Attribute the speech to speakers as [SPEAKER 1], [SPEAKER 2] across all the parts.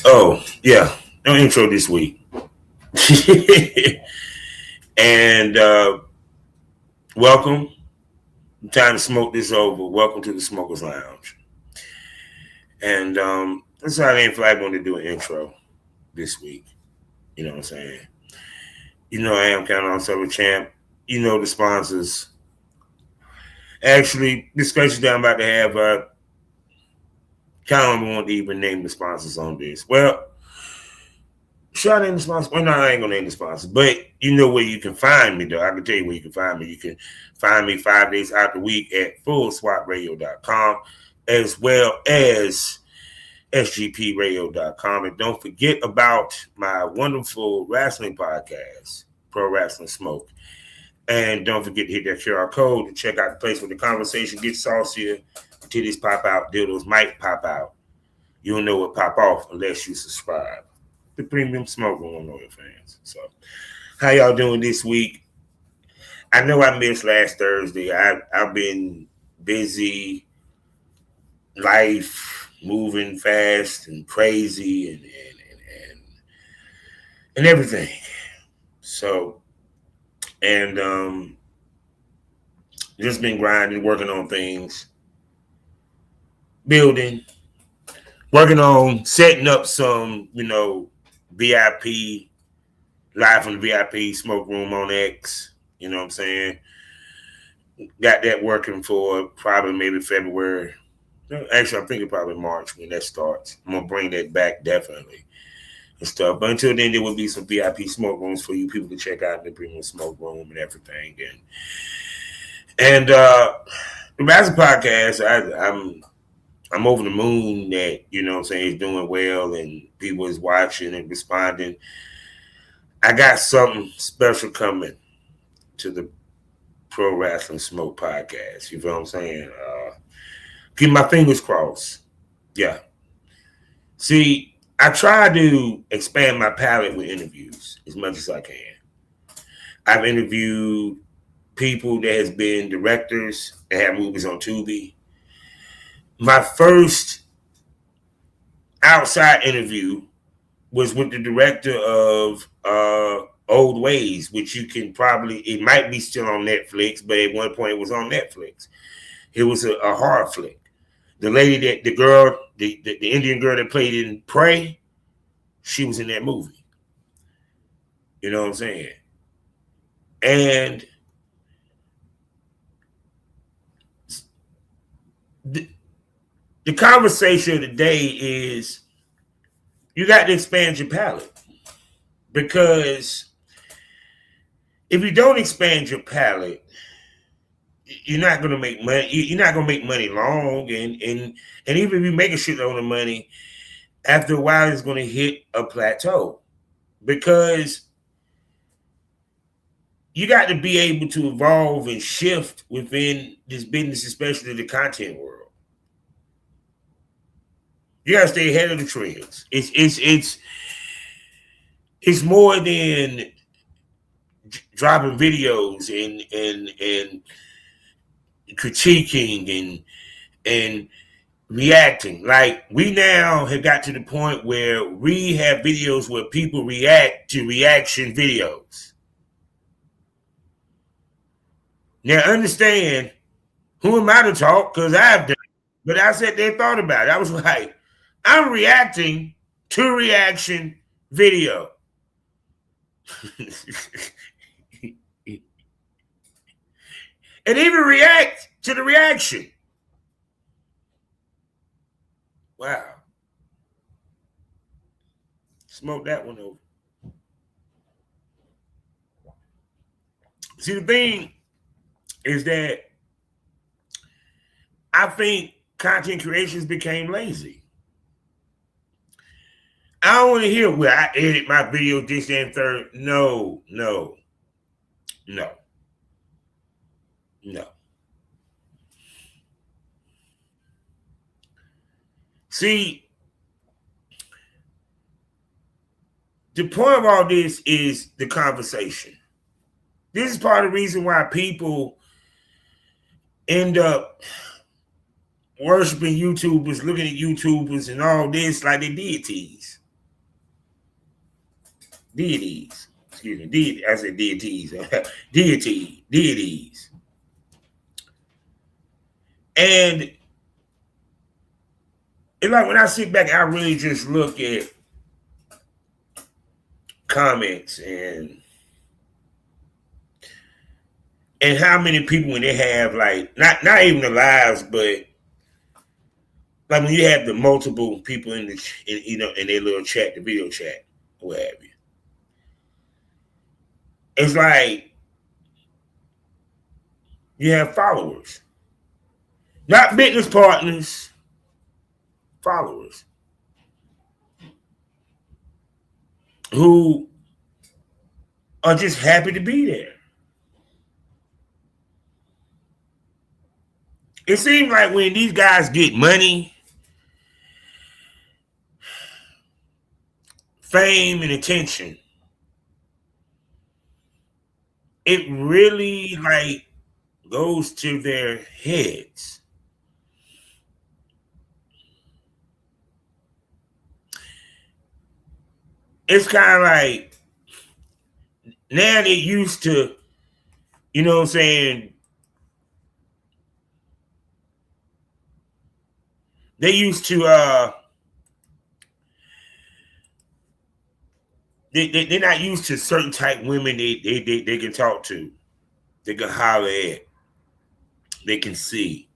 [SPEAKER 1] Oh, yeah. No intro this week. and welcome. Time to smoke this over. Welcome to the Smokers Lounge. And that's why I didn't feel like I wanted to do an intro this week. You know what I'm saying? You know I am counting on Silver Champ. You know the sponsors. Actually, discussion that I'm about to have, kind of want to even name the sponsors on this. Well, should I name the sponsor? Well, no, I ain't gonna name the sponsor, but you know where you can find me, though. I can tell you where you can find me. You can find me 5 days out the week at fullswatradio.com as well as sgpradio.com. And don't forget about my wonderful wrestling podcast, Pro Wrestling Smoke. And don't forget to hit that QR code to check out the place where the conversation gets saucier. Titties pop out, dildos might pop out. You don't know what pop off unless you subscribe. The Premium Smoke Room Loyal fans. So, how y'all doing this week? I know I missed last Thursday. I've been busy, life moving fast and crazy and everything. So, and just been grinding, working on things, building, working on setting up some, VIP, live from the VIP smoke room on X. You know what I'm saying? Got that working for probably maybe February. Actually, I'm thinking probably March when that starts. I'm going to bring that back definitely and stuff. But until then, there will be some VIP smoke rooms for you people to check out in the Premium Smoke Room and everything. And the Master Podcast, I'm over the moon that, you know what I'm saying, it's doing well and people is watching and responding. I got something special coming to the Pro Wrestling Smoke Podcast. You feel what I'm saying? Keep my fingers crossed. Yeah. See, I try to expand my palette with interviews as much as I can. I've interviewed people that has been directors that have movies on Tubi. My first outside interview was with the director of Old Ways, which you can probably, it might be still on Netflix, but at one point it was on Netflix. It was a horror flick. The lady that, the girl, the Indian girl that played in Prey, she was in that movie. You know what I'm saying? And the conversation of the day is you got to expand your palette, because if you don't expand your palette, you're not going to make money. You're not going to make money long, and even if you make a shitload of money, after a while, it's going to hit a plateau, because you got to be able to evolve and shift within this business, especially the content world. You gotta stay ahead of the trends. It's more than dropping videos and critiquing and reacting. Like, we now have got to the point where we have videos where people react to reaction videos. Now, understand, who am I to talk? Because I've done it. But I said they thought about it. I was like, I'm reacting to reaction video. And even react to the reaction. Wow. Smoke that one over. See, the thing is that I think content creations became lazy. I don't want to hear, well, I edit my video this and third. No. See, the point of all this is the conversation. This is part of the reason why people end up worshiping YouTubers, looking at YouTubers and all this like they deities. deities. Excuse me, I said deities. Deities. And it's like when I sit back, I really just look at comments and how many people when they have like not even the lives, but like when you have the multiple people in their little chat, the video chat, what have you. It's like you have followers, not business partners, followers who are just happy to be there. It seems like when these guys get money, fame, and attention, it really like goes to their heads. It's kind of like now they used to, you know what I'm saying? They used to they're not used to certain type women they can talk to, they can holler at, they can see.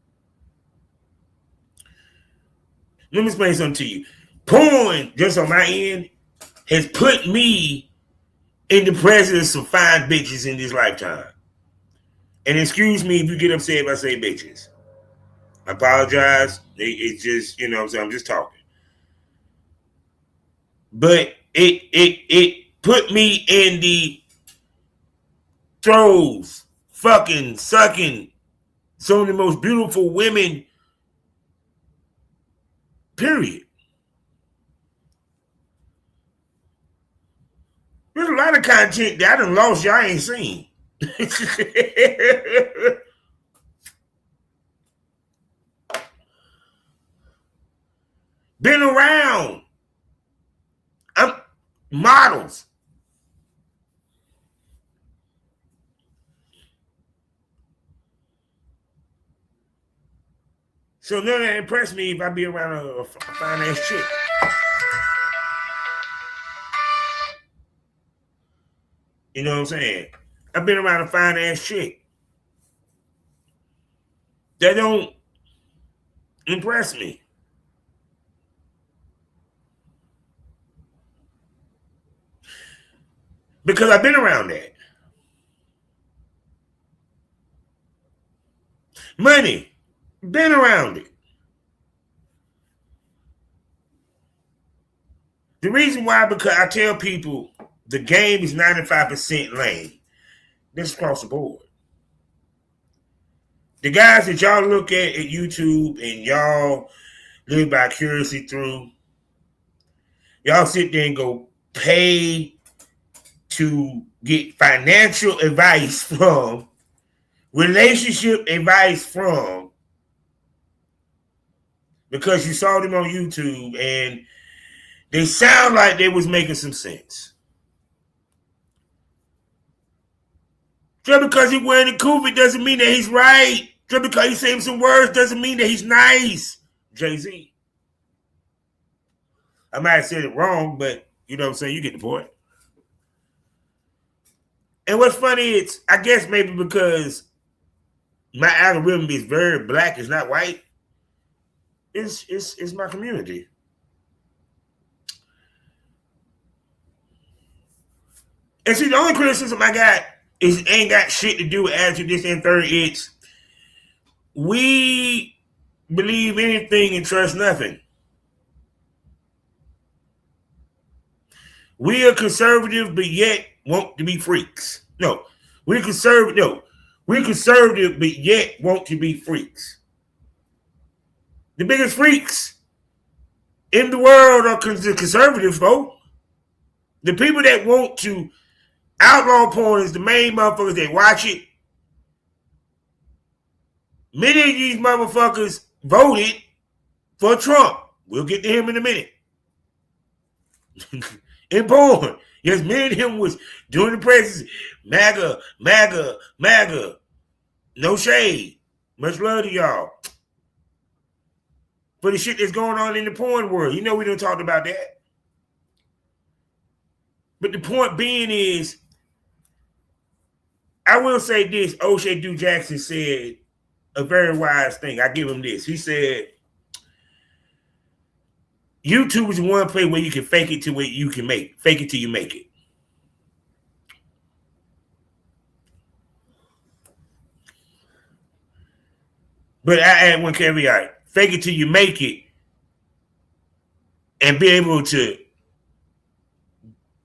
[SPEAKER 1] Let me explain something to you. Porn, just on my end, has put me in the presence of fine bitches in this lifetime. And excuse me if you get upset if I say bitches. I apologize. It's just, you know what I'm saying, I'm just talking. But it put me in the throes, fucking, sucking some of the most beautiful women, period. There's a lot of content that I done lost y'all ain't seen. Been around. I'm models. So none of that impressed me if I be around a fine ass chick. You know what I'm saying? I've been around a fine ass chick. That don't impress me. Because I've been around that. Money, been around it. The reason why, because I tell people the game is 95% lane. This is across the board. The guys that y'all look at YouTube and y'all live vicariously through, y'all sit there and go pay to get financial advice from, relationship advice from, because you saw them on YouTube and they sound like they was making some sense. Just because he's wearing a coupe doesn't mean that he's right. Just because he's saying some words doesn't mean that he's nice. Jay-Z. I might have said it wrong, but you know what I'm saying? You get the point. And what's funny is, I guess maybe because my algorithm is very black, it's not white, it's my community. And see, the only criticism I got is ain't got shit to do with attitude, this and third. It's we believe anything and trust nothing. We are conservative, but yet want to be freaks. No, we're conservative. No, we're conservative, but yet want to be freaks. The biggest freaks in the world are the conservative folk. The people that want to outlaw porn is the main motherfuckers that watch it. Many of these motherfuckers voted for Trump. We'll get to him in a minute. in porn. Yes, me and him was doing the praises. MAGA, MAGA, MAGA. No shade. Much love to y'all. For the shit that's going on in the porn world. You know we don't talk about that. But the point being is, I will say this. O'Shea Du Jackson said a very wise thing. I give him this. He said, YouTube is one place where you can fake it to where you can fake it till you make it. But I add one caveat. Fake it till you make it and be able to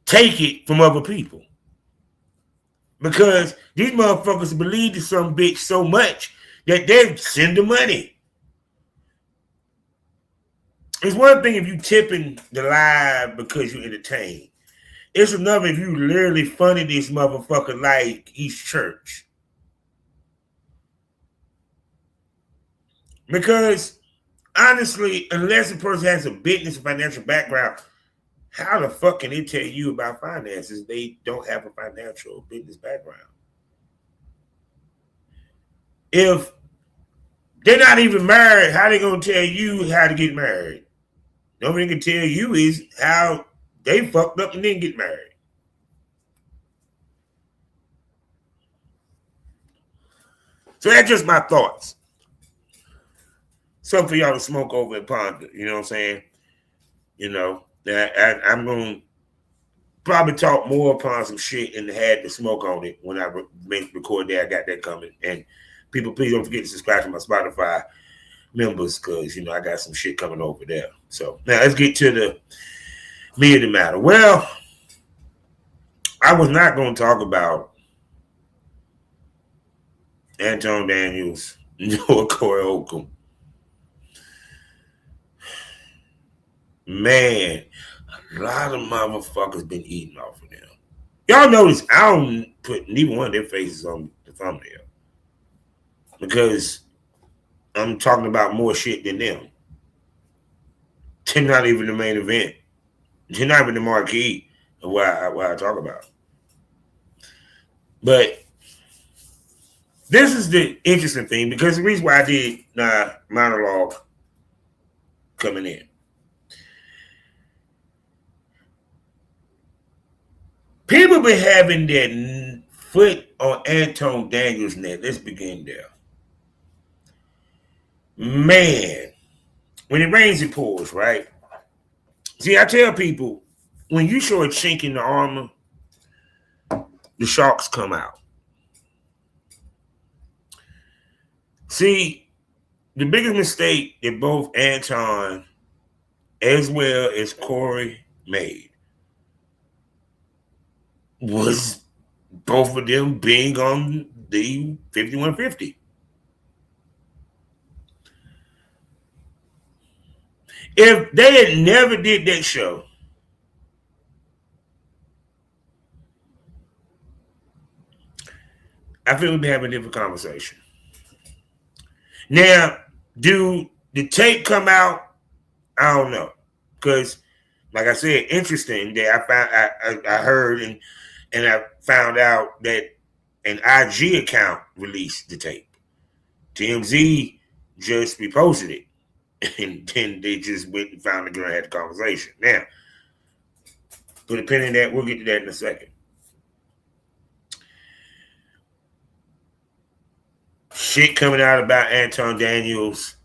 [SPEAKER 1] take it from other people. Because these motherfuckers believe in some bitch so much that they send the money. It's one thing if you tipping the live because you entertain. It's another if you literally funded this motherfucker like East Church. Because honestly, unless a person has a business financial background, how the fuck can they tell you about finances? They don't have a financial business background. If they're not even married, how they gonna tell you how to get married? Nobody can tell you is how they fucked up and didn't get married. So that's just my thoughts. Something for y'all to smoke over and ponder. You know what I'm saying? You know. I'm going to probably talk more upon some shit and had to smoke on it when I record that. I got that coming. And people, please don't forget to subscribe to my Spotify members because, you know, I got some shit coming over there. So now let's get to the meat of the matter. Well, I was not going to talk about Anton Daniels nor Corey Holcomb. Man, a lot of motherfuckers been eating off of them. Y'all notice I don't put neither one of their faces on the thumbnail because I'm talking about more shit than them. They're not even the main event. They're not even the marquee of what I talk about. But this is the interesting thing because the reason why I did monologue coming in. People been having their foot on Anton Daniels' neck. Let's begin there. Man, when it rains, it pours, right? See, I tell people, when you show a chink in the armor, the sharks come out. See, the biggest mistake that both Anton as well as Corey made was both of them being on the 5150. If they had never did that show, I feel we'd be having a different conversation. Now, do the tape come out? I don't know. Because, like I said, interesting that I heard and I found out that an IG account released the tape. TMZ just reposted it. And then they just went and found the girl and had the conversation. Now, put a pin in that. We'll get to that in a second. Shit coming out about Anton Daniels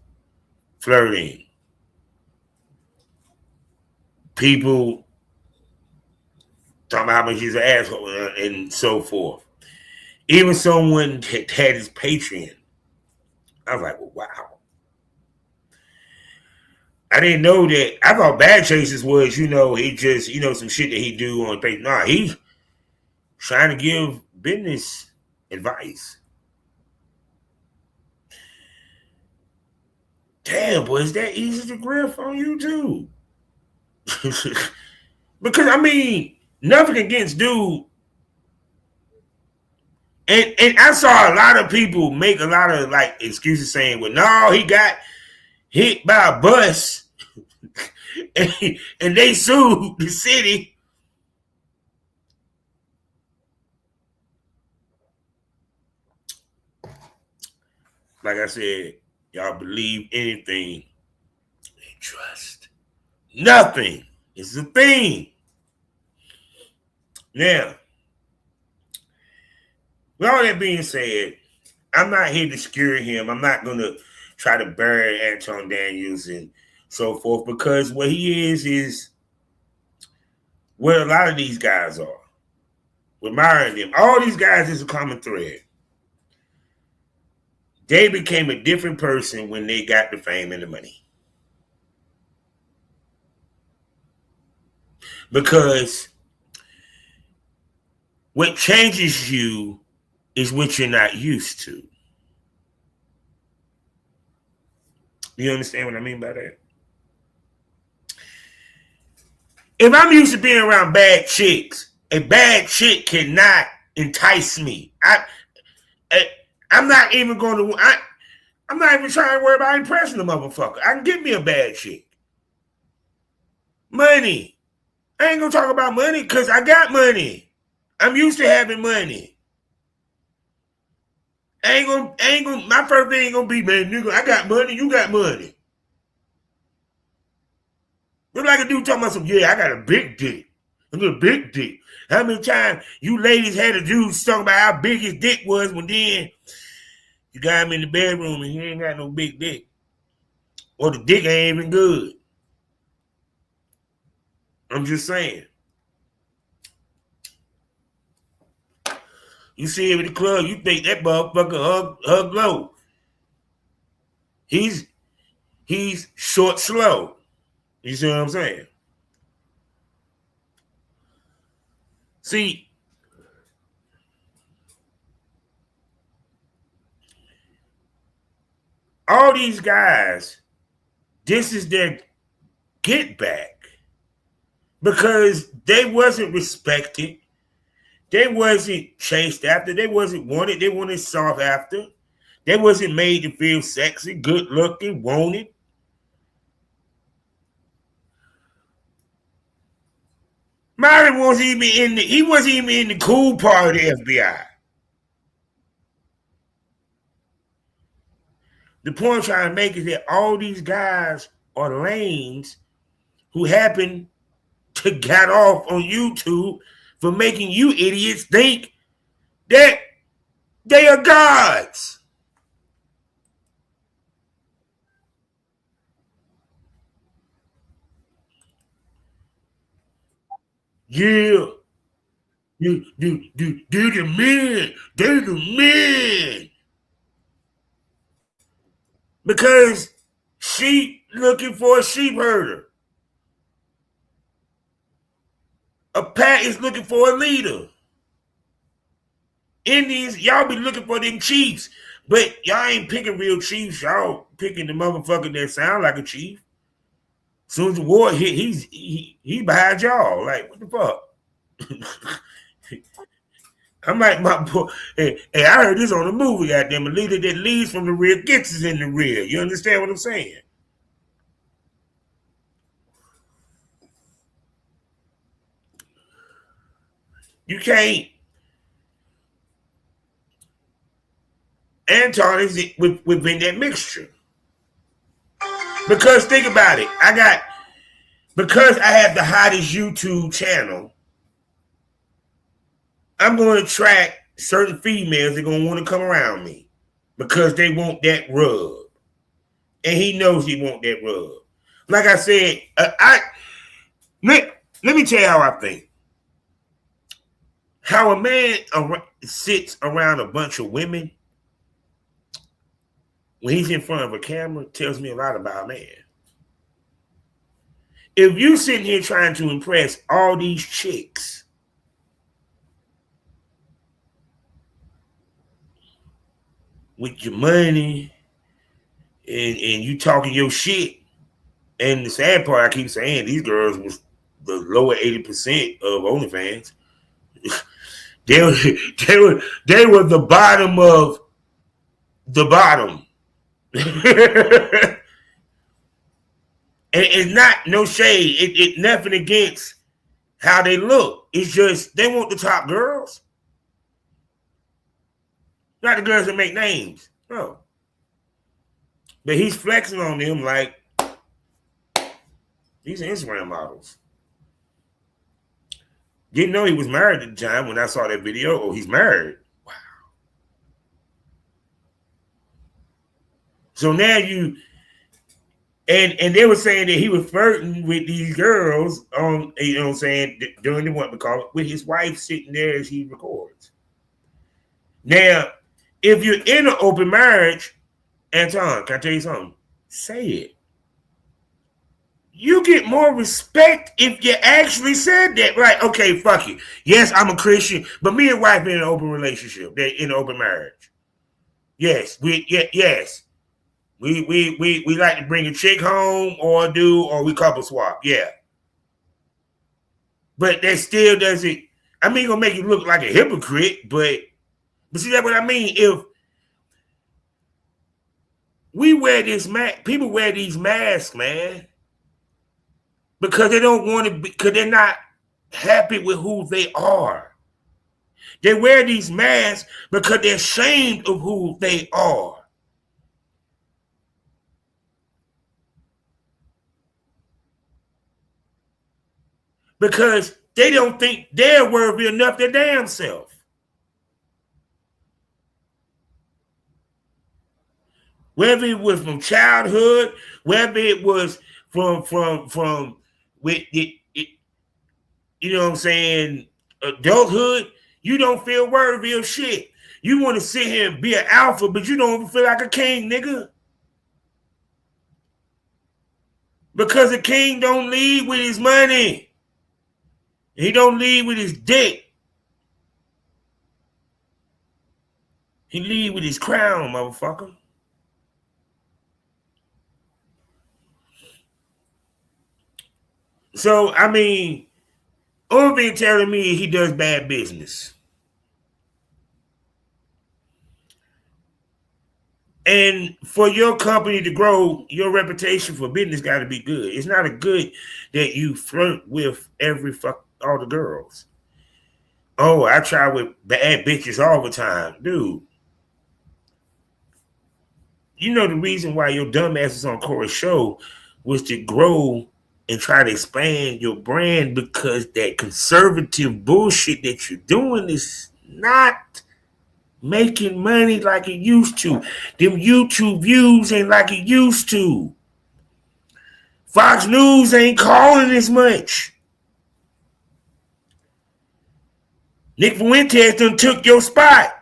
[SPEAKER 1] flirting. People talking about how much he's an asshole and so forth. Even someone that had his Patreon. I was like, well, wow. I didn't know that. I thought Bad Chases was, he just, some shit that he do on Patreon. Nah, he trying to give business advice. Damn, boy, is that easy to grip on YouTube? Because, nothing against dude. And I saw a lot of people make a lot of, excuses saying, well, no, he got hit by a bus and they sued the city like I said, y'all believe anything and trust nothing. It's a thing. Now, with all that being said, I'm not here to scare him. I'm not going to try to bury Anton Daniels and so forth, because what he is what a lot of these guys are. We're admiring them. All these guys is a common thread. They became a different person when they got the fame and the money. Because what changes you is what you're not used to. You understand what I mean by that? If I'm used to being around bad chicks, a bad chick cannot entice me. I'm not even going to. I'm not even trying to worry about impressing the motherfucker. I can get me a bad chick. Money. I ain't gonna talk about money because I got money. I'm used to having money. I ain't gonna. My first thing ain't gonna be, man, nigga, I got money. You got money. Look like a dude talking about some, yeah, I got a big dick. I got a big dick. How many times you ladies had a dude talking about how big his dick was when then you got him in the bedroom and he ain't got no big dick. Or the dick ain't even good. I'm just saying. You see him in the club, you think that motherfucker hug low. He's short slow. You see what I'm saying? See, all these guys, this is their get back. Because they wasn't respected. They wasn't chased after. They wasn't wanted. They weren't sought after. They wasn't made to feel sexy, good looking, wanted. Myron wasn't even he wasn't even in the cool part of the FBI. The point I'm trying to make is that all these guys are lanes who happen to get off on YouTube for making you idiots think that they are gods. Yeah. They're the men. They're the men. Because sheep looking for a sheep herder. A pack is looking for a leader. Indians, y'all be looking for them chiefs. But y'all ain't picking real chiefs. Y'all picking the motherfucker that sound like a chief. As soon as the war hit, he behind y'all. Like, what the fuck? I'm like, my boy, hey, I heard this on a movie, goddamn. A leader that leads from the rear gets us in the rear. You understand what I'm saying? You can't. Anton is within that mixture. Because think about it. Because I have the hottest YouTube channel, I'm going to attract certain females that are going to want to come around me because they want that rub. And he knows he want that rub. Like I said, let me tell you how I think. How a man sits around a bunch of women when he's in front of a camera tells me a lot about a man. If you sitting here trying to impress all these chicks, with your money and you talking your shit, and the sad part, I keep saying these girls was the lower 80% of OnlyFans. they were the bottom of the bottom. And it's not no shade. It nothing against how they look. It's just they want the top girls. Not the girls that make names. No. But he's flexing on them like these are Instagram models. Didn't know he was married at the time when I saw that video. Oh, he's married. Wow. So now you and they were saying that he was flirting with these girls on, you know what I'm saying, during the what we call it, with his wife sitting there as he records. Now, if you're in an open marriage, Anton, can I tell you something? Say it. You get more respect if you actually said that. Right, okay, fuck it. Yes, I'm a Christian, but me and wife in an open relationship. They're in an open marriage. Yes, yes. We like to bring a chick home or we couple swap. Yeah. But that still doesn't, I mean, gonna make you look like a hypocrite, but see that what I mean? If we wear this mask, people wear these masks, man, because they don't want to, because they're not happy with who they are. They wear these masks because they're ashamed of who they are. Because they don't think they're worthy enough their damn self. Whether it was from childhood, whether it was from with it, you know what I'm saying, adulthood, you don't feel worthy of shit. You want to sit here and be an alpha, but you don't even feel like a king, nigga. Because a king don't lead with his money. He don't lead with his dick. He lead with his crown, motherfucker. So, I mean, only thing telling me he does bad business. And for your company to grow, your reputation for business got to be good. It's not a good that you flirt with all the girls. Oh, I try with bad bitches all the time. Dude, you know the reason why your dumb ass is on Corey's show was to grow and try to expand your brand, because that conservative bullshit that you're doing is not making money like it used to. Them YouTube views ain't like it used to. Fox News ain't calling as much. Nick Fuentes done took your spot.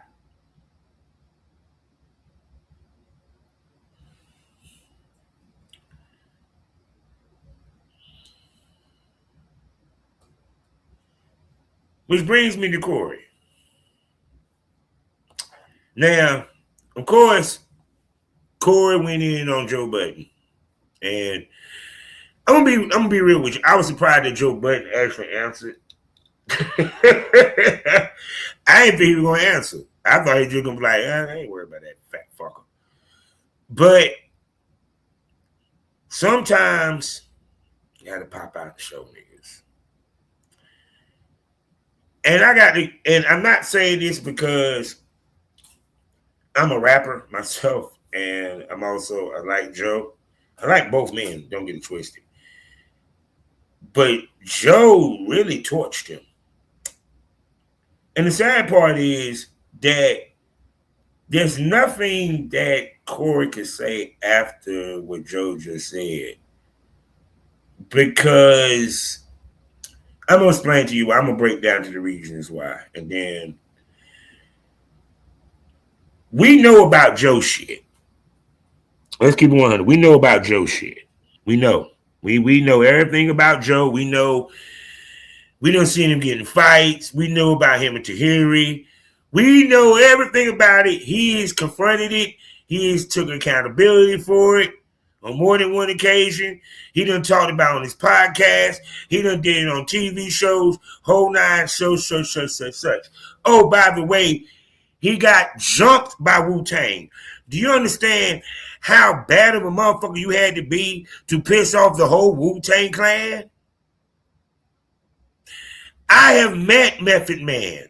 [SPEAKER 1] Which brings me to Corey. Now, of course, Corey went in on Joe Budden. And I'm gonna be real with you. I was surprised that Joe Budden actually answered. I didn't think he was gonna answer. I thought he was just gonna be like, I ain't worried about that fat fucker. But sometimes you gotta pop out and show niggas. And I'm not saying this because I'm a rapper myself, and I like Joe. I like both men, don't get it twisted. But Joe really torched him. And the sad part is that there's nothing that Corey could say after what Joe just said. Because I'm going to explain to you, I'm going to break down to the reasons why. And then we know about Joe shit. Let's keep it 100. We know about Joe shit. We know. We know everything about Joe. We know we don't see him getting fights. We know about him and Tahiri. We know everything about it. He has confronted it. He has took accountability for it on more than one occasion. He done talked about on his podcast. He done did it on TV shows, whole nine, such. Oh, by the way, he got jumped by Wu-Tang. Do you understand how bad of a motherfucker you had to be to piss off the whole Wu-Tang clan? I have met Method Man.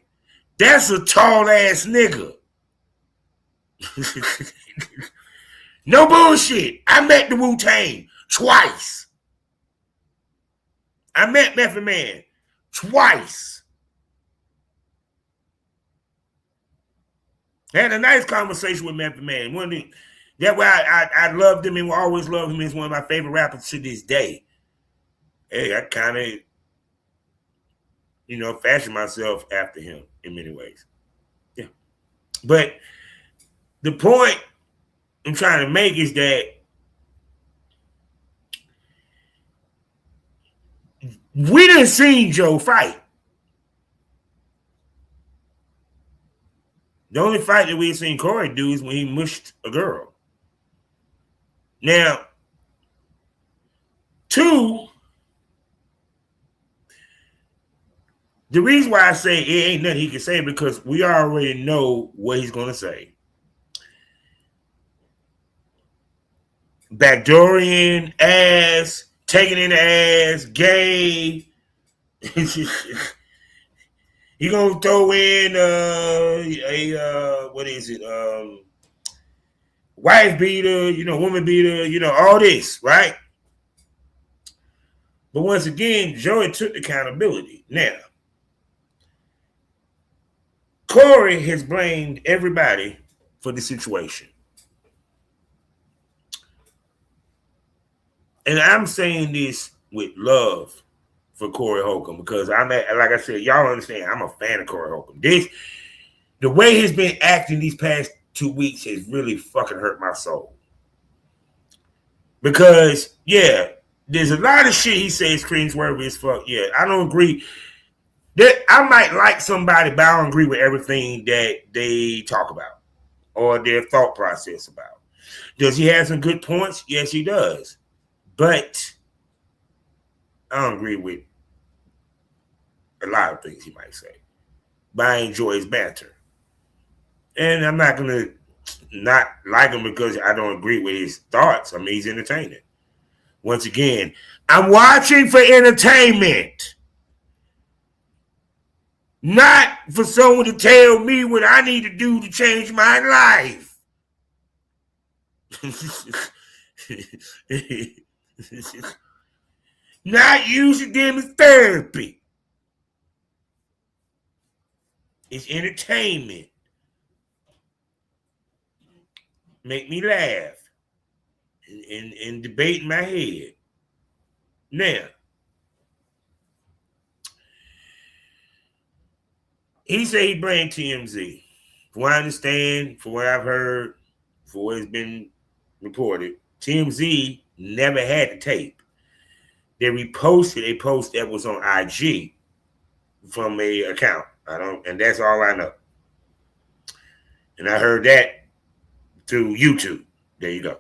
[SPEAKER 1] That's a tall ass nigga. No bullshit. I met the Wu-Tang twice. I met Method Man twice. Had a nice conversation with Method Man. That way I loved him and will always love him. He's one of my favorite rappers to this day. Hey, I kind of, fashioned myself after him in many ways. Yeah. But the point I'm trying to make is that we didn't see Joe fight. The only fight that we've seen Corey do is when he mushed a girl. Now, 2, the reason why I say it ain't nothing he can say because we already know what he's going to say. Backdoorian, ass, taking in the ass, gay. He gonna throw in what is it? Wife beater, woman beater, all this, right? But once again, Joey took accountability. Now, Corey has blamed everybody for the situation. And I'm saying this with love for Corey Holcomb because like I said, y'all understand, I'm a fan of Corey Holcomb. The way he's been acting these past 2 weeks has really fucking hurt my soul. Because, yeah, there's a lot of shit he says cringeworthy as fuck. Yeah, I don't agree. I might like somebody, but I don't agree with everything that they talk about or their thought process about. Does he have some good points? Yes, he does. But I don't agree with a lot of things he might say. But I enjoy his banter. And I'm not going to not like him because I don't agree with his thoughts. I mean, he's entertaining. Once again, I'm watching for entertainment. Not for someone to tell me what I need to do to change my life. Not using them as therapy. It's entertainment. Make me laugh and debate in my head. Now, he said he blamed TMZ. From what I understand, from what I've heard, for what has been reported, TMZ never had the tape. They reposted a post that was on IG from a account. And that's all I know. And I heard that through YouTube. There you go.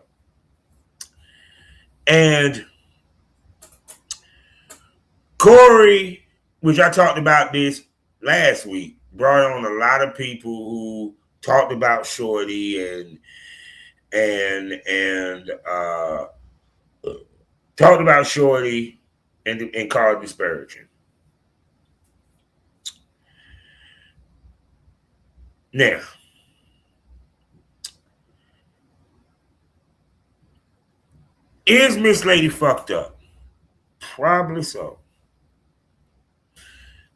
[SPEAKER 1] And Corey, which I talked about this last week, brought on a lot of people who talked about Shorty and talked about Shorty and called disparaging. Now, is Miss Lady fucked up? Probably so.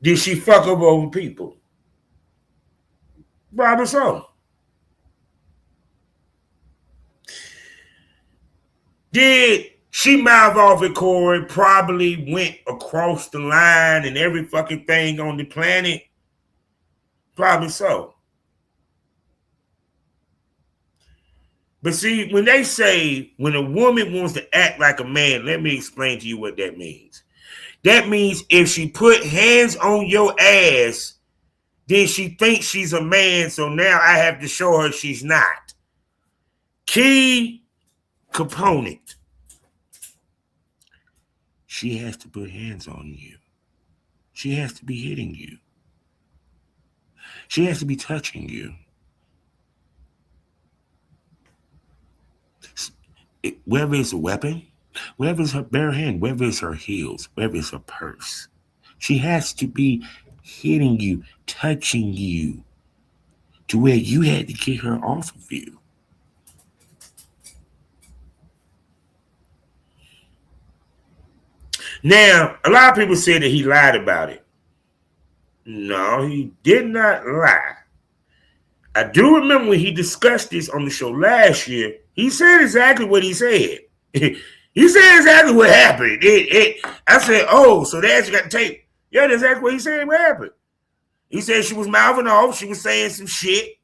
[SPEAKER 1] Did she fuck up over people? Probably so. Did she mouth off at Corey? Probably went across the line and every fucking thing on the planet? Probably so. But see, when they say when a woman wants to act like a man, let me explain to you what that means. That means if she put hands on your ass, then she thinks she's a man, so now I have to show her she's not. Key component. She has to put hands on you. She has to be hitting you. She has to be touching you. Whether it's a weapon, whether it's her bare hand, whether it's her heels, whether it's her purse, she has to be hitting you, touching you, to where you had to get her off of you. Now, a lot of people said that he lied about it. No, he did not lie. I do remember when he discussed this on the show last year, he said exactly what he said. He said exactly what happened. I said, oh, so that's you got the tape. Yeah, that's exactly what he said what happened. He said she was mouthing off. She was saying some shit.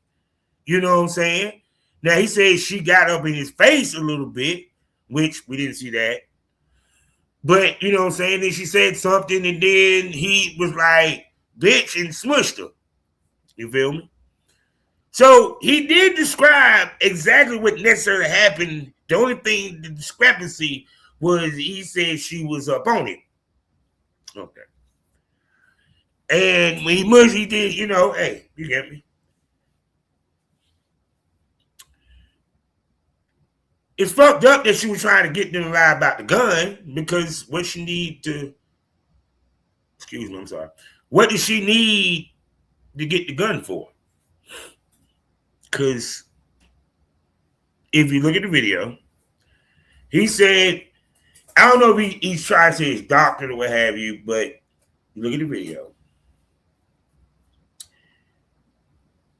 [SPEAKER 1] You know what I'm saying? Now, he said she got up in his face a little bit, which we didn't see that. But, you know what I'm saying? Then she said something, and then he was like, bitch, and smushed her. You feel me? So he did describe exactly what necessarily happened. The only thing, the discrepancy was he said she was up on him. Okay. And when he mushed, he did, you know, hey, you get me? It's fucked up that she was trying to get them to lie about the gun because what she need to, excuse me, I'm sorry. What does she need to get the gun for? Because if you look at the video, he said, I don't know if he's trying to say his doctor or what have you, but you look at the video.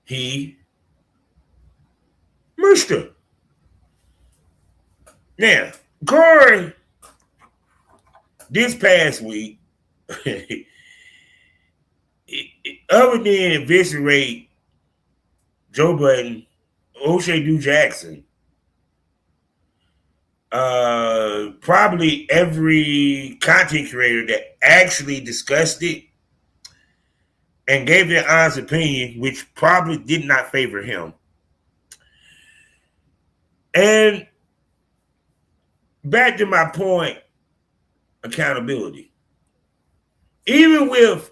[SPEAKER 1] He mushed her. Now, Corey, this past week, other than eviscerate Joe Budden, O'Shea Du Jackson, probably every content creator that actually discussed it and gave their honest opinion, which probably did not favor him. And back to my point, accountability. Even with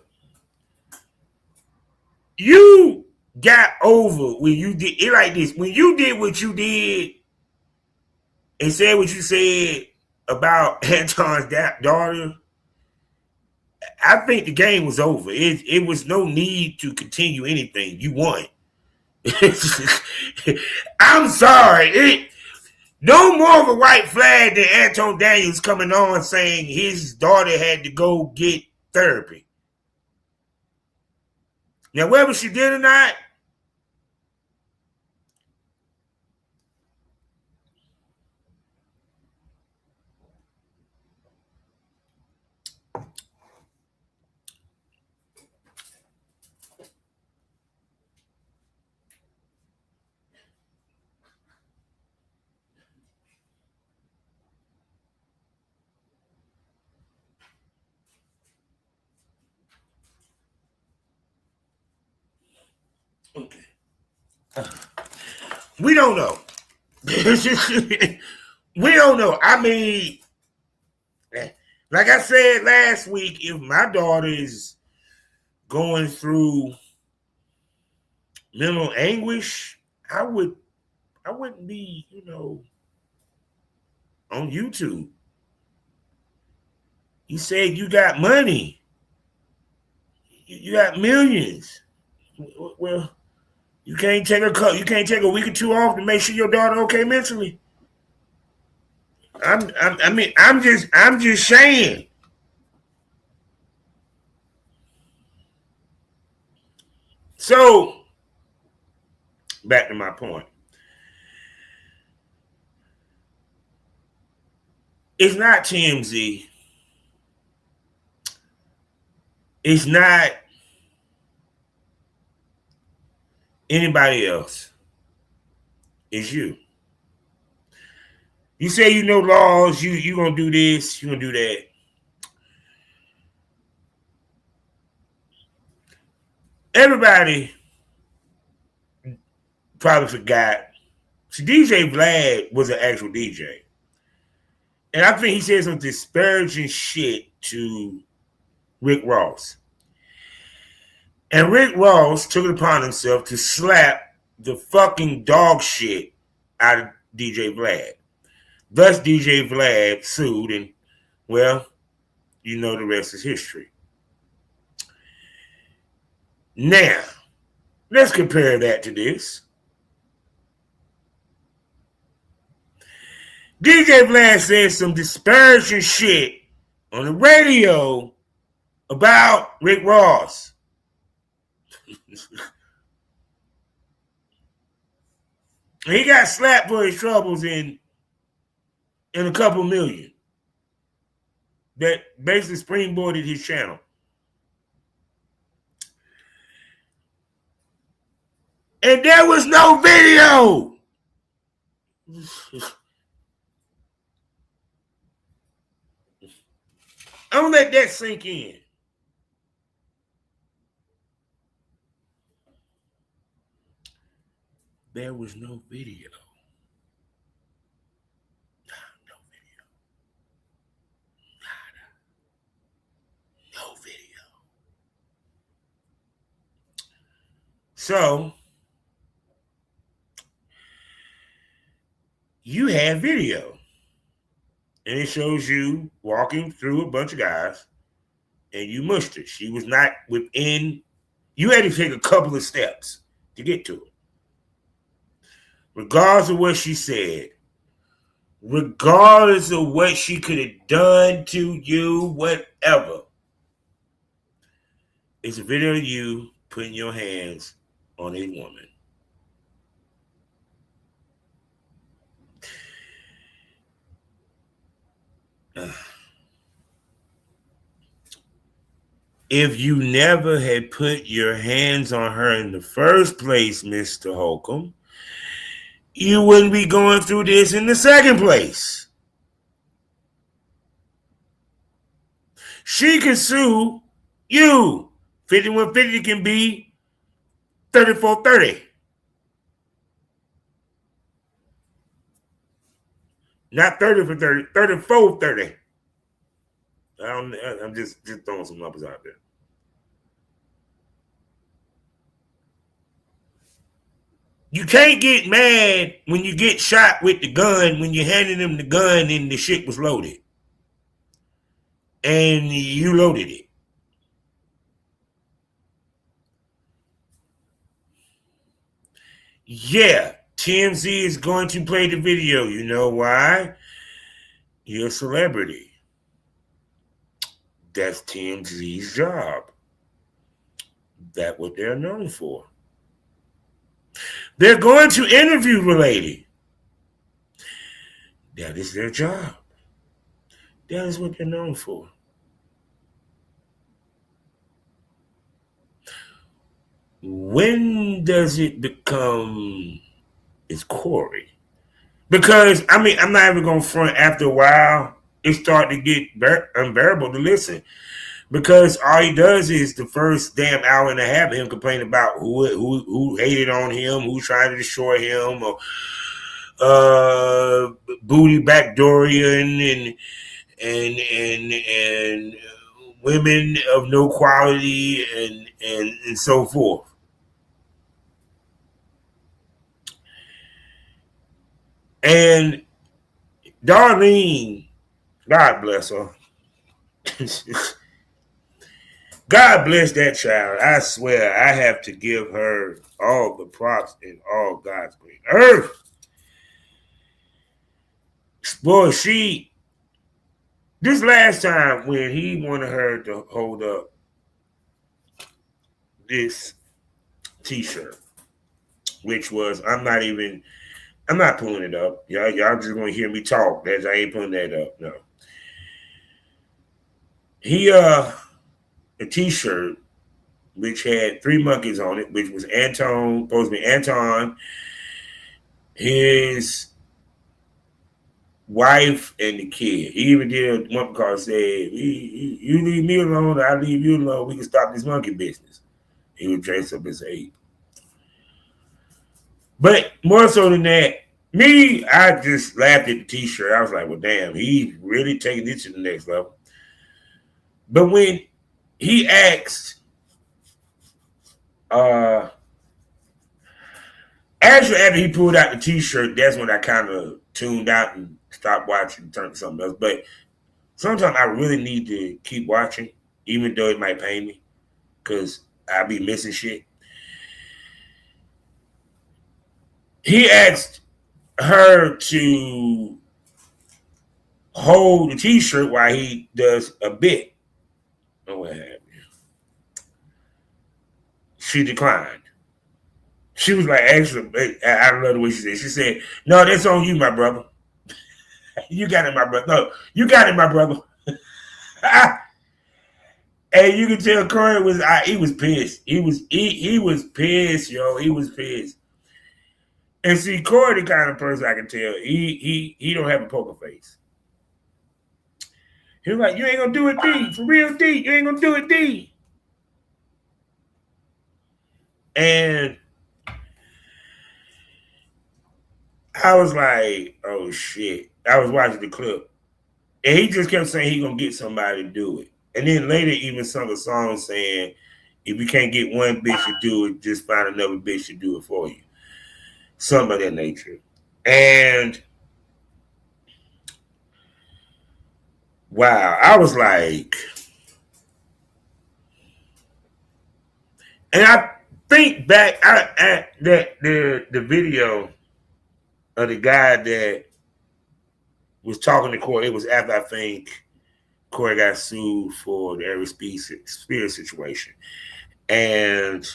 [SPEAKER 1] you got over when you did it like this, when you did what you did and said what you said about Anton's daughter, I think the game was over. It was no need to continue anything. You won. I'm sorry. No more of a white flag than Anton Daniels coming on saying his daughter had to go get therapy. Now, whether she did or not, okay. We don't know. We don't know. I mean, like I said last week, if my daughter is going through mental anguish, I wouldn't be, on YouTube. You said you got money. You got millions. Well, you can't take a week or two off to make sure your daughter okay mentally. I'm just saying. So, back to my point. It's not TMZ. It's not anybody else. It's you. You say you know laws, you gonna do this, you gonna do that. Everybody probably forgot. So DJ Vlad was an actual DJ. And I think he said some disparaging shit to Rick Ross. And Rick Ross took it upon himself to slap the fucking dog shit out of DJ Vlad. Thus, DJ Vlad sued, and, well, you know the rest is history. Now, let's compare that to this. DJ Vlad said some disparaging shit on the radio about Rick Ross. He got slapped for his troubles in a couple million. That basically springboarded his channel. And there was no video. I'm gonna let that sink in. There was no video. No video. No video. So you have video. And it shows you walking through a bunch of guys and you mushed her. She was not within, you had to take a couple of steps to get to it. Regardless of what she said, regardless of what she could have done to you, whatever, it's a video of you putting your hands on a woman. If you never had put your hands on her in the first place, Mr. Holcomb, you wouldn't be going through this in the second place. She can sue you. 5150 can be 3430. Not 30 for 30, 3430. I'm just throwing some numbers out there. You can't get mad when you get shot with the gun when you're handing them the gun and the shit was loaded. And you loaded it. Yeah, TMZ is going to play the video. You know why? You're a celebrity. That's TMZ's job. That's what they're known for. They're going to interview the lady. That is their job. That is what they're known for. When does it become it's Corey? Because, I mean, I'm not even going to front. After a while, it started to get unbearable to listen. Because all he does is the first damn hour and a half of him complain about who hated on him, who tried to destroy him, or booty backdooring and women of no quality and so forth. And Darlene, God bless her. God bless that child. I swear I have to give her all the props in all God's great earth. Boy, this last time when he wanted her to hold up this t-shirt, which was, I'm not pulling it up. Y'all just gonna hear me talk. I ain't pulling that up. No. He a t-shirt which had 3 monkeys on it, which was supposed to be Anton, his wife, and the kid. He even did one card said, you leave me alone, I leave you alone, we can stop this monkey business. He would dress up as ape. But more so than that, I just laughed at the t-shirt. I was like, well, damn, he's really taking this to the next level. But when he asked, actually after he pulled out the t-shirt, that's when I kind of tuned out and stopped watching and turned to something else. But sometimes I really need to keep watching, even though it might pain me, because I'll be missing shit. He asked her to hold the t-shirt while he does a bit or what have you. She declined. She was like, actually, I love the way she said. She said, "No, that's on you, my brother. You got it, my brother. No, you got it, my brother." And you can tell Corey was he was pissed. He was pissed, yo. He was pissed. And see, Corey, the kind of person I can tell, he don't have a poker face. He was like, "You ain't gonna do it, D. For real, D. You ain't gonna do it, D." And I was like, "Oh shit!" I was watching the clip, and he just kept saying he gonna get somebody to do it. And then later, even sung a song saying, "If you can't get one bitch to do it, just find another bitch to do it for you." Something of that nature. And wow, I was like, and I think back at the video of the guy that was talking to Corey. It was after I think Corey got sued for the Aries Spears situation, and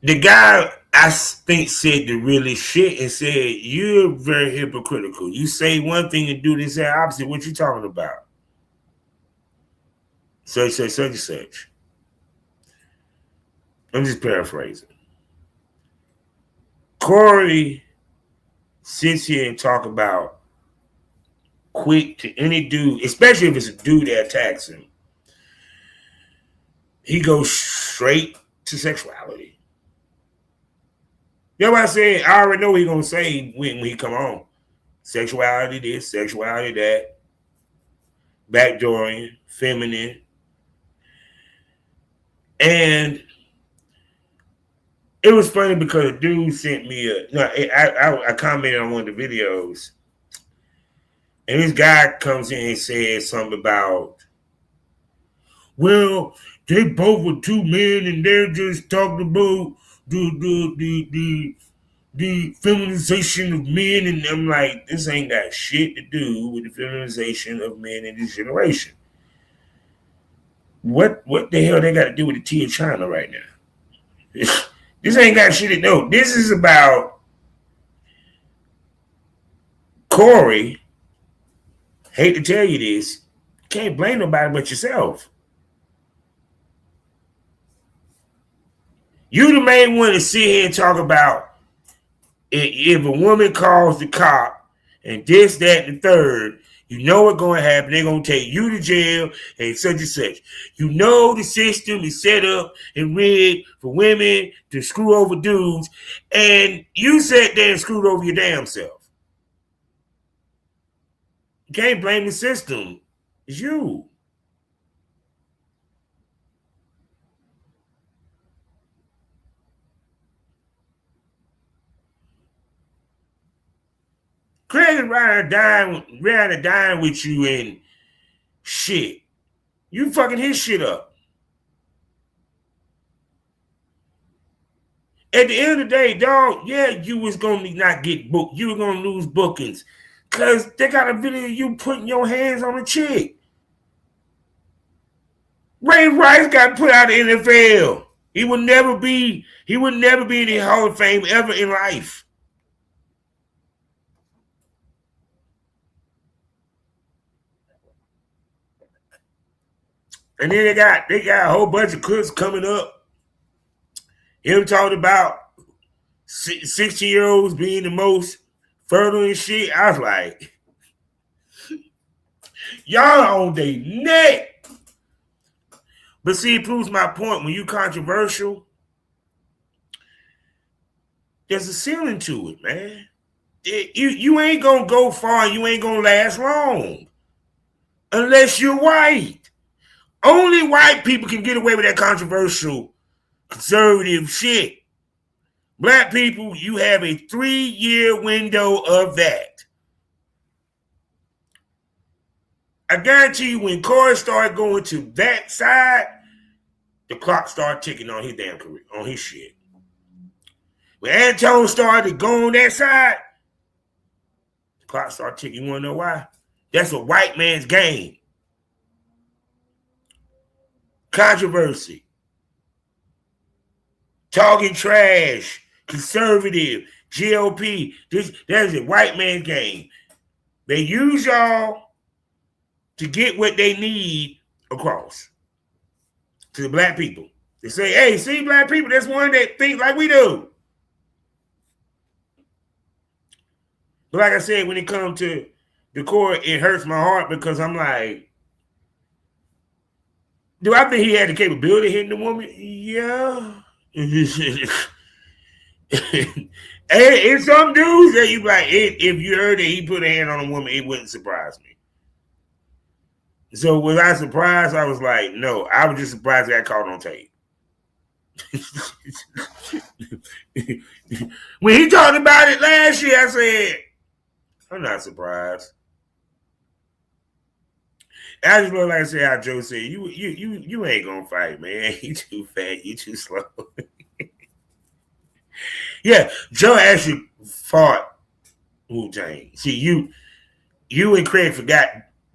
[SPEAKER 1] the guy I think said the really shit and said, "You're very hypocritical. You say one thing and do the exact opposite. What you talking about?" Such and such. I'm just paraphrasing. Corey sits here and talk about quick to any dude, especially if it's a dude that attacks him. He goes straight to sexuality. You know what I said? I already know what he's gonna say when he come on. Sexuality this, sexuality that, backdooring, feminine. And it was funny because a dude sent me I commented on one of the videos, and this guy comes in and says something about, well, they both were two men and they're just talking about the feminization of men, and I'm like, this ain't got shit to do with the feminization of men in this generation. What the hell they got to do with the T of China right now? This ain't got shit to do. This is about Corey. Hate to tell you this, can't blame nobody but yourself. You the main one to sit here and talk about if a woman calls the cop and this, that, and the third, you know what's going to happen. They're going to take you to jail and such. You know the system is set up and rigged for women to screw over dudes, and you sat there and screwed over your damn self. You can't blame the system. It's you. Craig is riding a dime with you and shit. You fucking his shit up. At the end of the day, dog, yeah, you was gonna not get booked. You were gonna lose bookings. Cause they got a video of you putting your hands on a chick. Ray Rice got put out of the NFL. He would never be in the Hall of Fame ever in life. And then they got a whole bunch of clips coming up. Him talking about 60-year-olds being the most fertile and shit. I was like, y'all on their neck. But see, it proves my point. When you controversial, there's a ceiling to it, man. You ain't gonna go far. You ain't gonna last long unless you're white. Only white people can get away with that controversial, conservative shit. Black people, you have a 3-year window of that. I guarantee you when Corey started going to that side, the clock started ticking on his damn career, on his shit. When Antone started going on that side, the clock started ticking. You want to know why? That's a white man's game. Controversy. Talking trash. Conservative. GOP. That's a white man's game. They use y'all to get what they need across to the black people. They say, hey, see, black people, that's one that think like we do. But like I said, when it comes to the core, it hurts my heart because I'm like, do I think he had the capability of hitting the woman? Yeah. And some dudes that you like, if you heard that he put a hand on a woman, it wouldn't surprise me. So was I surprised? I was like, no. I was just surprised that I caught on tape. When he talked about it last year, I said, I'm not surprised. I just look like I said how Joe said, you ain't gonna fight, man. You too fat, you too slow. Yeah, Joe actually fought Wu-Tang. See, you and Craig forgot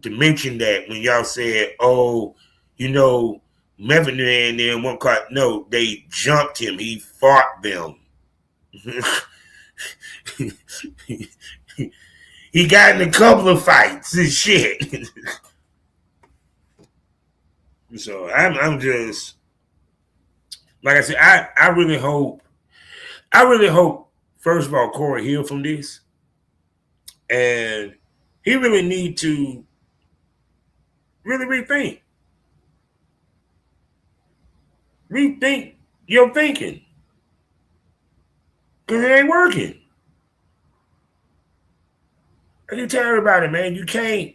[SPEAKER 1] to mention that when y'all said, oh, you know, Method Man and one caught. No, they jumped him. He fought them. He got in a couple of fights and shit. So I'm just, like I said, I really hope, first of all, Corey healed from this. And he really need to really rethink. Rethink your thinking. Because it ain't working. I can tell everybody, man, you can't.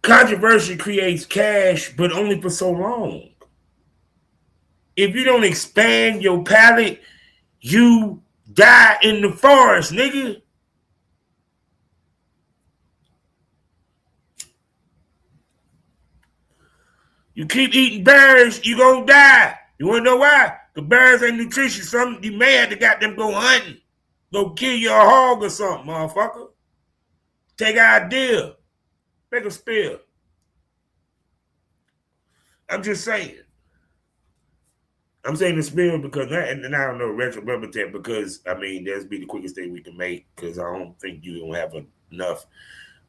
[SPEAKER 1] Controversy creates cash, but only for so long. If you don't expand your palate, you die in the forest, nigga. You keep eating berries, you gonna die. You wanna know why? The berries ain't nutritious. Something you may have to got them go hunting. Go kill your hog or something, motherfucker. Take our deal. Make a spill. I'm just saying. I'm saying the spill because, and I don't know, retro rubber tech, because, I mean, that'd be the quickest thing we can make, because I don't think you don't have enough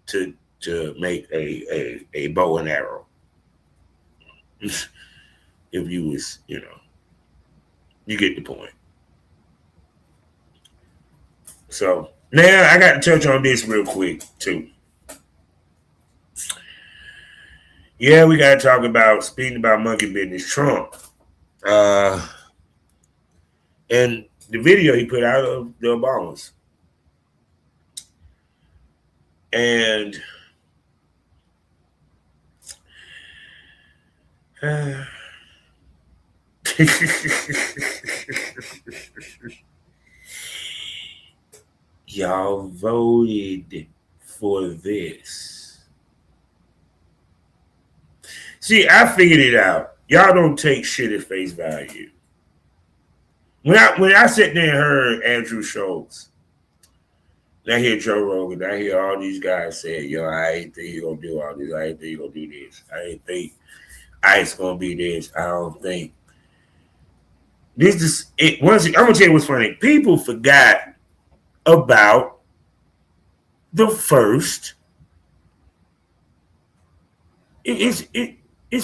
[SPEAKER 1] to make a bow and arrow. If you was, you know, you get the point. So now I got to touch on this real quick too. Yeah, we got to talk about, speaking about monkey business, Trump. And the video he put out of the Obamas. And y'all voted for this. See, I figured it out. Y'all don't take shit at face value. When I sat there and heard Andrew Schultz, and I hear Joe Rogan, I hear all these guys say, yo, I ain't think he gonna do all this. I ain't think he gonna do this. I ain't think ICE gonna be this. I don't think. This is it. I'm gonna tell you what's funny. People forgot about the first. His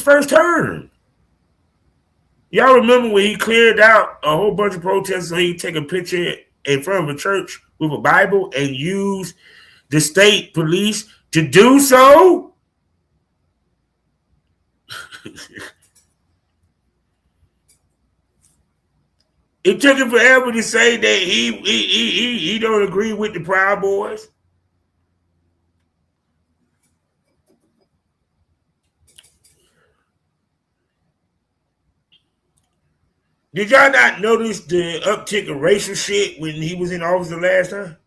[SPEAKER 1] first term. Y'all remember when he cleared out a whole bunch of protesters so he could take a picture in front of a church with a Bible and use the state police to do so? It took him forever to say that he don't agree with the Proud Boys. Did y'all not notice the uptick of racial shit when he was in office the last time?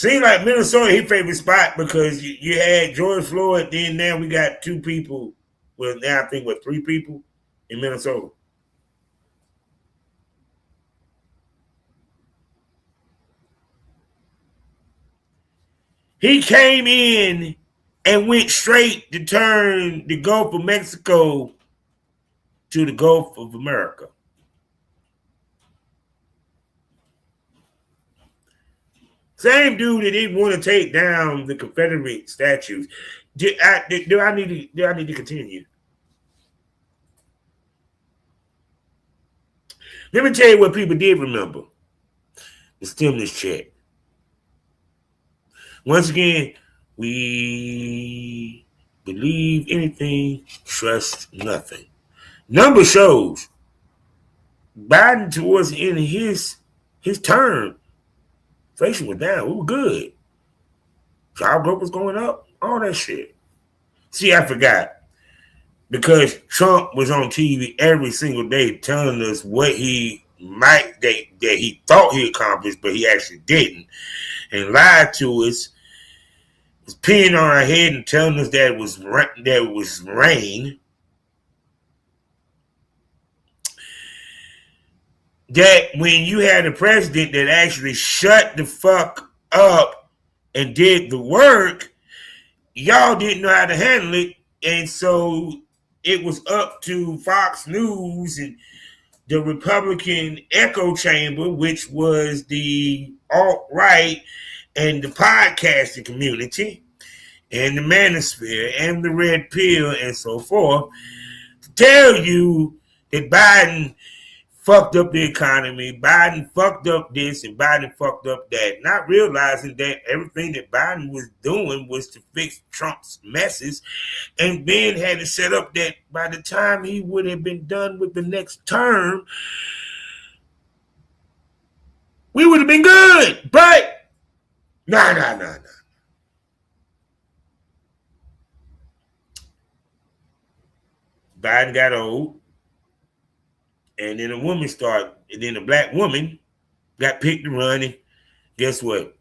[SPEAKER 1] Seems like Minnesota his favorite spot because you had George Floyd, then now we got two people. Well, now I think what 3 people in Minnesota. He came in and went straight to turn the Gulf of Mexico to the Gulf of America. Same dude that didn't want to take down the Confederate statues. Do I need to continue? Let me tell you what people did remember. The stimulus check. Once again, we believe anything, trust nothing. Number shows Biden towards the end of his term, inflation was down. We were good. Job growth was going up. All that shit. See, I forgot. Because Trump was on TV every single day telling us what he might that he thought he accomplished, but he actually didn't, and lied to us, was peeing on our head and telling us that it was rain. That when you had a president that actually shut the fuck up and did the work, y'all didn't know how to handle it, and so it was up to Fox News and the Republican echo chamber, which was the alt-right and the podcasting community and the manosphere and the red pill and so forth, to tell you that Biden fucked up the economy, Biden fucked up this, and Biden fucked up that, not realizing that everything that Biden was doing was to fix Trump's messes, and then had to set up that by the time he would have been done with the next term, we would have been good. But nah. Biden got old. And then a black woman got picked to run, and guess what?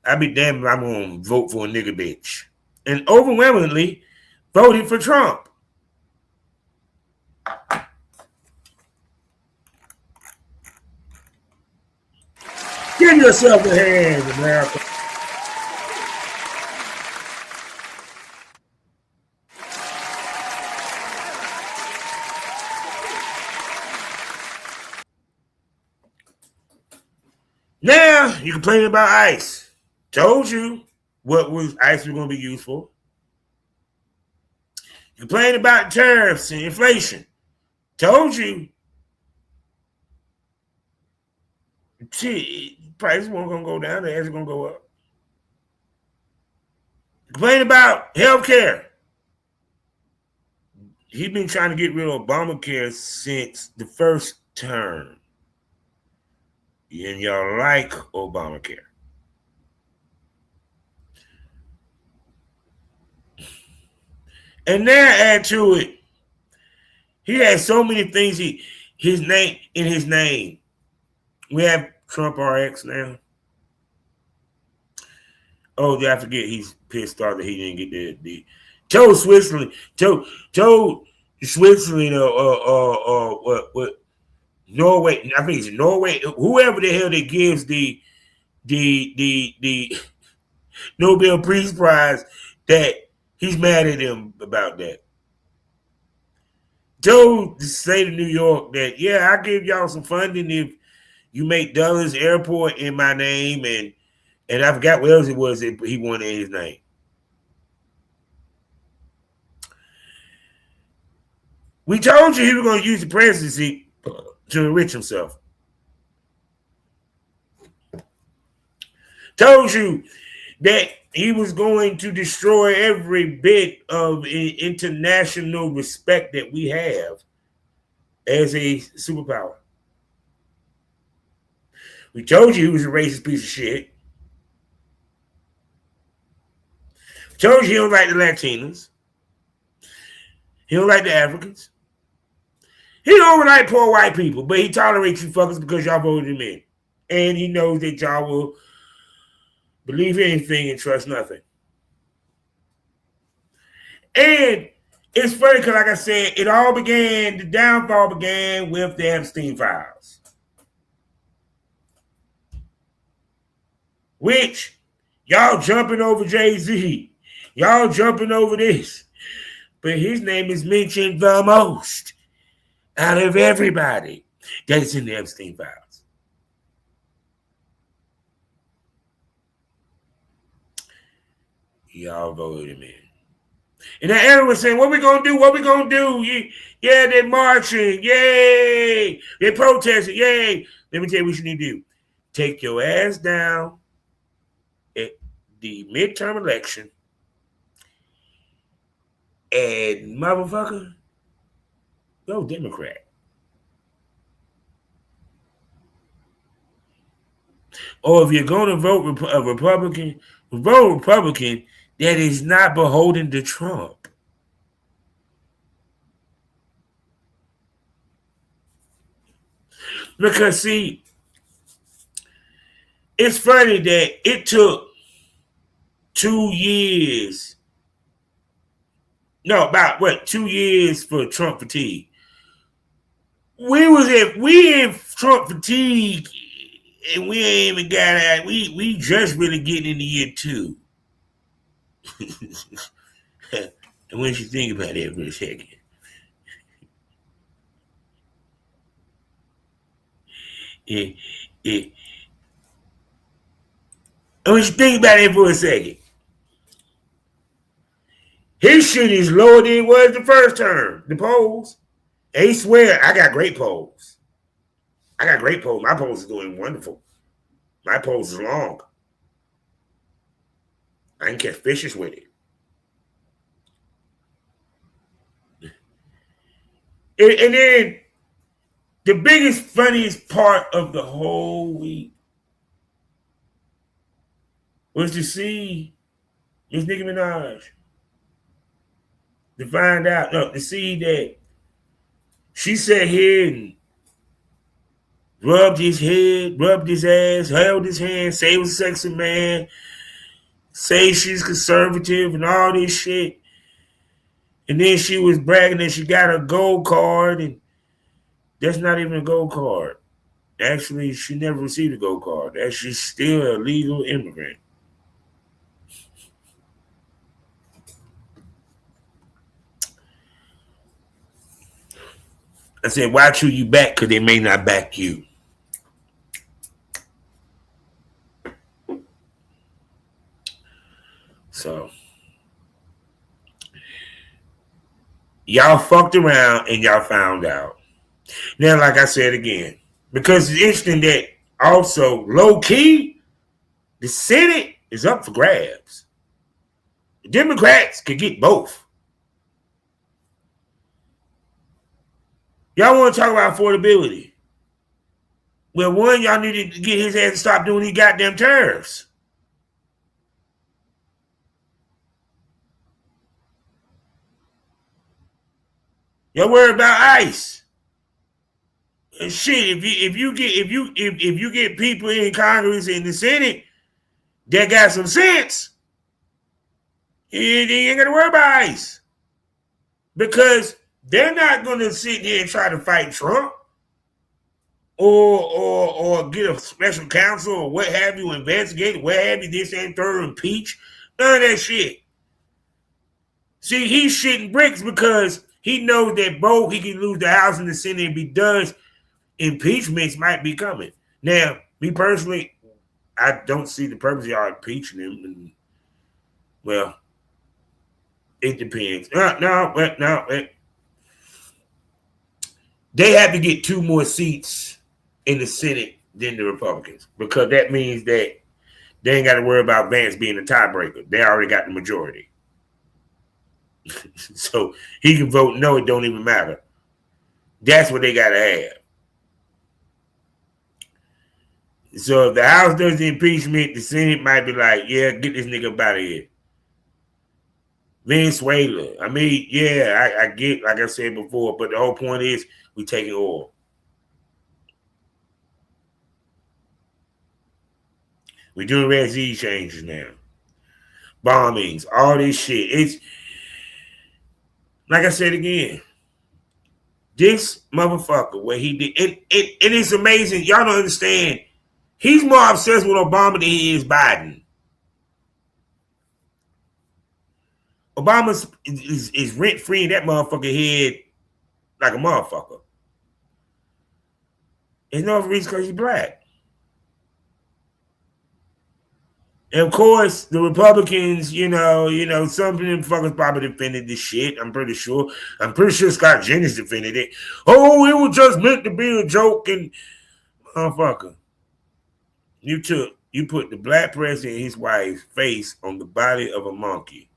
[SPEAKER 1] I be damned if I'm gonna vote for a nigga bitch. And overwhelmingly voted for Trump. Give yourself a hand, America. Now you complain about ICE. Told you what was ICE was going to be used for. You complain about tariffs and inflation. Told you. Prices weren't going to go down. They're actually going to go up. You complain about health care. He's been trying to get rid of Obamacare since the first term. And y'all like Obamacare. And now add to it, he has so many things his name. We have Trump RX now. Oh, I forget he's pissed off that he didn't get the told Switzerland what Norway, I think it's Norway, whoever the hell that gives the Nobel Peace Prize, that he's mad at them about that. Told the state of New York that, yeah, I give y'all some funding if you make Dulles Airport in my name, and I forgot what else it was that he wanted in his name. We told you he was going to use the presidency to enrich himself. Told you that he was going to destroy every bit of international respect that we have as a superpower. We told you he was a racist piece of shit. We told you he don't like the Latinos. He don't like the Africans. He don't like poor white people, but he tolerates you fuckers because y'all voted him in. And he knows that y'all will Believe anything and trust nothing. And it's funny because, like I said, the downfall began with the Epstein files. Which, y'all jumping over Jay-Z. Y'all jumping over this. But his name is mentioned the most out of everybody that's in the Epstein files. Y'all voted him in. And then Aaron was saying, what we gonna do? What we gonna do? Yeah, they're marching. Yay. They're protesting. Yay. Let me tell you what you need to do. Take your ass down at the midterm election and motherfucker, go Democrat. Or if you're going to vote a Republican, vote Republican that is not beholden to Trump. Because, see, it's funny that it took 2 years. No, about 2 years for Trump fatigue. We in Trump fatigue, and we ain't even got out. We just really getting into year 2. And when you think about it for a second, and when you think about it for a second, his shit is lower than it was the first term. The polls, and he swear I got great polls. I got great polls. My polls are doing wonderful. My polls is long. I can catch fishes with it. And then the biggest, funniest part of the whole week was to see Miss Nicki Minaj. To find out, to see that she sat here and rubbed his head, rubbed his ass, held his hand, say he was a sexy man, say she's conservative and all this shit. And then she was bragging that she got a gold card, and that's not even a gold card. Actually, she never received a gold card. She's still a legal immigrant. I said, why choose you back? Because they may not back you. So, y'all fucked around and y'all found out. Now, like I said again, because it's interesting that also, low key, the Senate is up for grabs. The Democrats could get both. Y'all want to talk about affordability. Well, one, y'all need to get his ass to stop doing these goddamn tariffs. Y'all worry about ICE. And shit, if you get people in Congress and the Senate that got some sense, you ain't gonna worry about ICE. Because they're not gonna sit here and try to fight Trump or get a special counsel or what have you, investigate, what have you, this and third, impeach. None of that shit. See, he's shitting bricks because he knows that both he can lose the House and the Senate. If he does, impeachments might be coming. Now, me personally, I don't see the purpose of y'all impeaching him. And, well, it depends. No. They have to get 2 more seats in the Senate than the Republicans, because that means that they ain't got to worry about Vance being a tiebreaker. They already got the majority. So he can vote no, it don't even matter. That's what they got to have. So if the House does the impeachment, the Senate might be like, yeah, get this nigga up out of here. Venezuela. I mean, yeah, I get, like I said before, but the whole point is we taking oil. We're doing residency changes now. Bombings, all this shit. It's like I said again. This motherfucker, what he did, it is amazing. Y'all don't understand. He's more obsessed with Obama than he is Biden. Obama is rent-free in that motherfucker head like a motherfucker. There's no reason because he's black. And of course, the Republicans, you know, some of them fuckers probably defended this shit. I'm pretty sure. I'm pretty sure Scott Jennings defended it. Oh, it was just meant to be a joke. And motherfucker, you put the black president and his wife's face on the body of a monkey.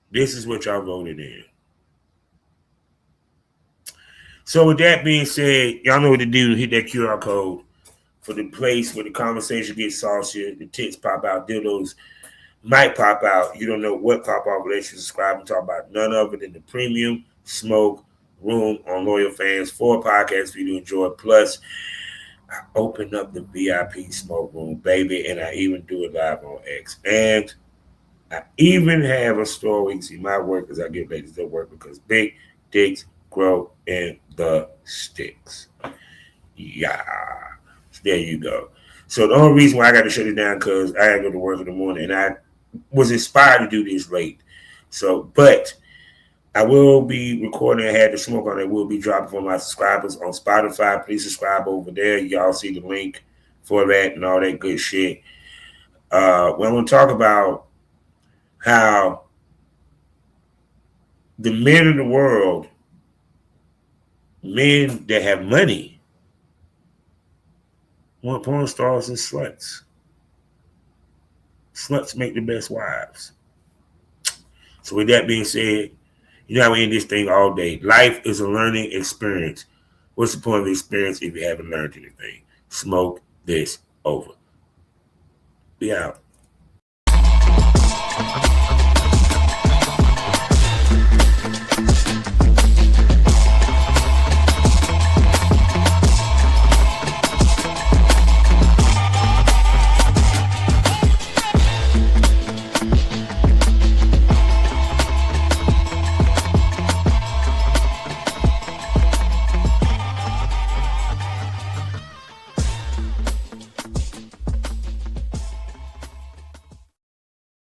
[SPEAKER 1] This is what y'all voted in. So with that being said, y'all know what to do. Hit that QR code for the place where the conversation gets saucier, the tits pop out, dildos might pop out. You don't know what pop out, but they should subscribe and talk about none other than the premium smoke room on Loyal Fans. 4 podcasts for you to enjoy. Plus, I open up the VIP smoke room, baby, and I even do it live on X. And I even have a store where you can see my work as I get ladies to work because big dicks grow in the sticks. Yeah. So there you go. So the only reason why I got to shut it down because I had to go to work in the morning and I was inspired to do this late. So, but I will be recording. I had the smoke on it. Will be dropping for my subscribers on Spotify. Please subscribe over there. Y'all see the link for that and all that good shit. We're going to talk about how the men in the world, men that have money, want porn stars and sluts. Sluts make the best wives. So with that being said, you know how we end this thing all day. Life is a learning experience. What's the point of the experience if you haven't learned anything? Smoke this over. Be out.